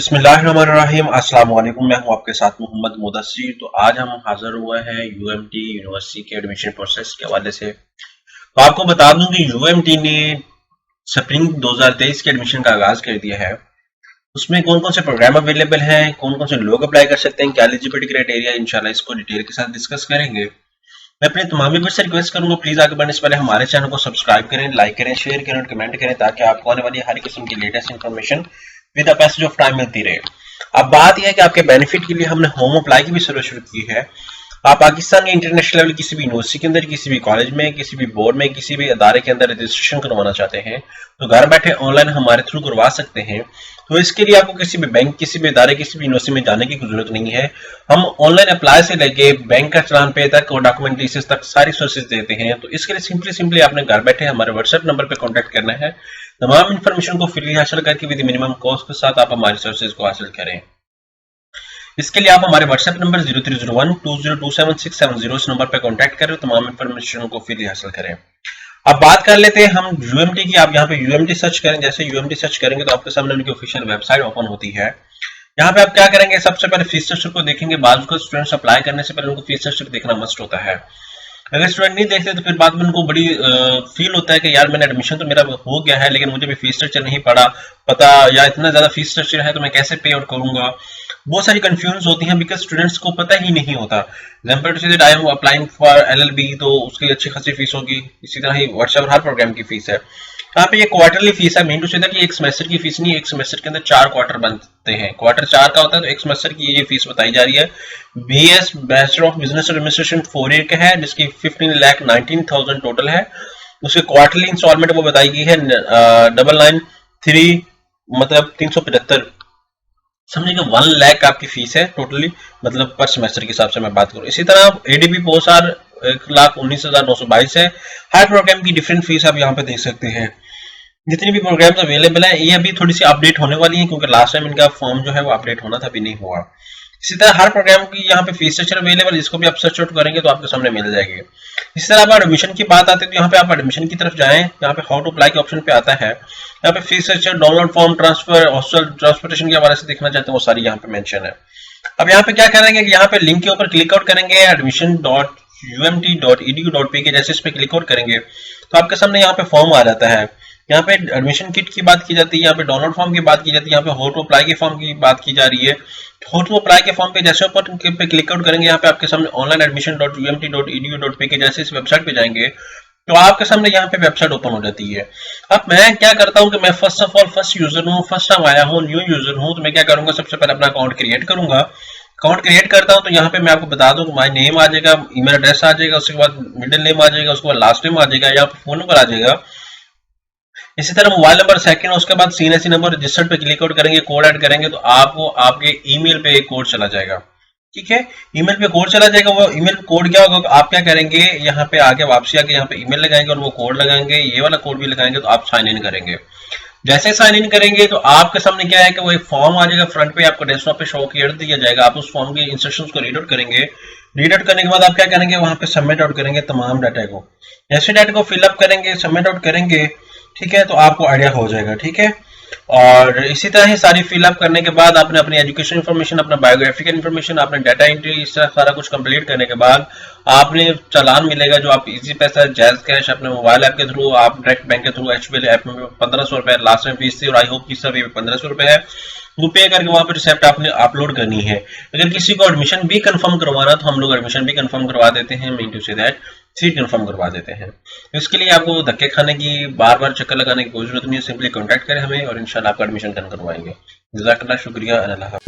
बिस्मिल्लाहिर्रहमानिर्रहीम। अस्सलाम वालेकुम। मैं हूं आपके साथ मोहम्मद मुदस्सिर। तो आज हम हाजिर हुए हैं यूएमटी यूनिवर्सिटी के एडमिशन प्रोसेस के हवाले से। तो आपको बता दूं कि यूएमटी ने स्प्रिंग 2023 के एडमिशन का आगाज कर दिया है। उसमें कौन कौन से प्रोग्राम अवेलेबल हैं, कौन कौन से लोग अप्लाई कर सकते हैं, क्या एलिजिबिलिटी क्राइटेरिया, इंशाल्लाह इसको डिटेल के साथ डिस्कस करेंगे। मैं अपने तमाम व्यूअर्स से रिक्वेस्ट करूंगा, प्लीज आगे बढ़ने से पहले हमारे चैनल को सब्सक्राइब करें, लाइक करें, शेयर करें और कमेंट करें ताकि आपको आने वाली हर किस्म की latest information with the passage of time मिलती रहे। अब बात यह है कि आपके बेनिफिट के लिए हमने होम अप्लाई की भी सर्विस शुरू की है। आप पाकिस्तान या इंटरनेशनल लेवल किसी भी यूनिवर्सिटी के अंदर, किसी भी कॉलेज में, किसी भी बोर्ड में, किसी भी अदारे के अंदर रजिस्ट्रेशन करवाना चाहते हैं तो घर बैठे ऑनलाइन हमारे थ्रू करवा सकते हैं। तो इसके लिए आपको किसी भी बैंक, किसी भी अदारे, किसी भी यूनिवर्सिटी में जाने की जरूरत नहीं है। हम ऑनलाइन अप्लाई से लेके बैंक का चलान पे तक और डॉक्यूमेंट लिस्ट तक सारी सर्विसेज देते हैं। तो इसके लिए सिंपली आपने घर बैठे हमारे व्हाट्सएप नंबर पे कॉन्टेक्ट करना है। तमाम इन्फॉर्मेशन को फ्री हासिल करके विद मिनिमम कॉस्ट के साथ आप हमारी सर्विसेज को हासिल करें। इसके लिए आप हमारे व्हाट्सएप नंबर 0301202767 इस नंबर पर कॉन्टैक्ट करें, तमाम इन्फॉर्मेशन को फ्री हासिल करें। अब बात कर लेते हैं हम यूएमटी की। आप यहाँ पे यूएमटी सर्च करें, जैसे यूएमटी सर्च करेंगे तो आपके सामने उनकी ऑफिशियल वेबसाइट ओपन होती है। यहाँ पे आप क्या करेंगे, सबसे पहले फीस स्ट्रक्चर को देखेंगे। बाजू को स्टूडेंट्स अप्लाई करने से पहले उनको फीस स्ट्रक्चर देखना मस्ट होता है। अगर स्टूडेंट नहीं देखते तो फिर बाद में उनको बड़ी फील होता है कि यार मैंने एडमिशन तो मेरा हो गया है लेकिन मुझे भी फीस स्ट्रक्चर नहीं पता या इतना ज्यादा फीस स्ट्रक्चर है तो मैं कैसे पे आउट करूंगा। बहुत सारी कंफ्यूजन होती हैं बिकॉज स्टूडेंट्स को पता ही नहीं होता। Example to say that I am applying for LLB, तो उसकी अच्छी खासी फीस होगी। इसी तरह ही व्हाट्सएप हर प्रोग्राम की फीस है। यहाँ पे ये क्वार्टरली फीस है। मीन टू से दैट ये एक सेमेस्टर की फीस नहीं है, एक सेमेस्टर के अंदर 4 क्वार्टर बनते हैं। क्वार्टर 4 का होता है तो एक सेमेस्टर की ये फीस बताई जा रही है। BS bachelor of business administration 4 year का है जिसकी 15,19,000 टोटल है। उसके क्वार्टरली इंस्टॉलमेंट वो बताई गई है 993 मतलब 375, समझिएगा 1 लाख आपकी फीस है टोटली, मतलब पर सेमेस्टर के हिसाब से मैं बात करूं। इसी तरह एडीबी पोस्ट आर 1,19,922 है। हर प्रोग्राम की डिफरेंट फीस आप यहाँ पे देख सकते हैं। जितनी भी प्रोग्राम्स अवेलेबल है ये अभी थोड़ी सी अपडेट होने वाली है क्योंकि लास्ट टाइम इनका फॉर्म जो है वो अपडेट होना था, अभी नहीं हुआ। इसी तरह हर प्रोग्राम की यहाँ पे फीस स्ट्रक्चर अवेलेबल, इसको भी आप सर्च आउट करेंगे तो आपके सामने मिल जाएगी। इसी तरह आप एडमिशन की बात आती है तो यहाँ पे आप एडमिशन की तरफ जाएं, यहाँ पे हाउ टू अप्लाई के ऑप्शन पे आता है। यहाँ पे fees structure, download form, transfer, hostel transportation के हवाले से देखना चाहते हैं वो सारी यहाँ पे मेंशन है। अब यहाँ पे क्या करेंगे कि यहाँ पे लिंक के ऊपर क्लिक आउट करेंगे admission.umt.edu.pk। जैसे इस पे क्लिक आउट करेंगे तो आपके सामने यहाँ पे फॉर्म आ जाता है। यहाँ पे एडमिशन किट की बात की जाती है, यहाँ पे डाउनलोड फॉर्म की बात की जाती है, यहाँ पे हाउ टू अप्लाई के फॉर्म की बात की जा रही है। हाउ टू अप्लाई के फॉर्म पे जैसे ऊपर पे क्लिक आउट करेंगे यहाँ पे आपके सामने ऑनलाइन admission.umt.edu.pk जैसे इस वेबसाइट पे जाएंगे तो आपके सामने यहाँ पे वेबसाइट ओपन हो जाती है। अब मैं क्या करता हूँ कि मैं फर्स्ट यूजर हूँ, फर्स्ट टाइम आया हूँ, न्यू यूजर हूँ, तो मैं क्या करूंगा, सबसे पहले अपना अकाउंट क्रिएट करूंगा। अकाउंट क्रिएट करता हूँ तो यहाँ पे मैं आपको बता दूं माय नेम आ जाएगा, ईमेल एड्रेस आ जाएगा, उसके बाद मिडिल नेम आ जाएगा, उसके बाद लास्ट नेम आ जाएगा, यहाँ पे फोन नंबर आ जाएगा। इसी तरह मोबाइल नंबर सेकंड, उसके बाद सीएनसी नंबर रजिस्टर्ड पे क्लिक आउट करेंगे, कोड ऐड करेंगे तो आपको आपके ईमेल पे एक कोड चला जाएगा। ठीक है, ईमेल पे कोड चला जाएगा। वो ईमेल कोड क्या होगा, आप क्या करेंगे, यहाँ पे आके वापसी आके यहाँ पे ईमेल लगाएंगे और वो कोड लगाएंगे, ये वाला कोड भी लगाएंगे तो आप साइन इन करेंगे। जैसे साइन इन करेंगे तो आपके सामने क्या है कि वो एक फॉर्म आ जाएगा, फ्रंट पे आपको डेस्कटॉप पे शो किया दिया जाएगा। आप उस फॉर्म के इंस्ट्रक्शंस को रीड आउट करेंगे। रीड आउट करने के बाद आप क्या करेंगे, वहां पे सबमिट आउट करेंगे तमाम डाटा को। जैसे डाटा को फिलअप करेंगे, सबमिट आउट करेंगे, ठीक है, तो आपको आइडिया हो जाएगा। ठीक है, और इसी तरह ही सारी फिलअप करने के बाद आपने अपनी एजुकेशन इन्फॉर्मेशन, अपना बायोग्राफिकल इन्फॉर्मेशन, आपने डाटा एंट्री, इस तरह सारा कुछ कंप्लीट करने के बाद आपने चालान मिलेगा जो आप इजी पैसा, जैज कैश, अपने मोबाइल ऐप के थ्रू, आप डायरेक्ट बैंक के थ्रू, एचबीएल ऐप में 1500 रुपए लास्ट में फीस थी और आई होप की सब 1500 रुपए है, वो पे करके वहां पर रिसिप्ट आपने अपलोड करनी है। अगर किसी को एडमिशन भी कंफर्म करवाना तो हम लोग एडमिशन भी कंफर्म करवा देते हैं, mean to say that seat confirm करवा देते हैं। इसके लिए आपको धक्के खाने की, बार बार चक्कर लगाने की कोई जरूरत नहीं है, सिंपली कॉन्टैक्ट करें हमें और इंशाल्लाह आपका एडमिशन करवाएंगे। जज़ाकल्लाह, शुक्रिया, अल्लाह।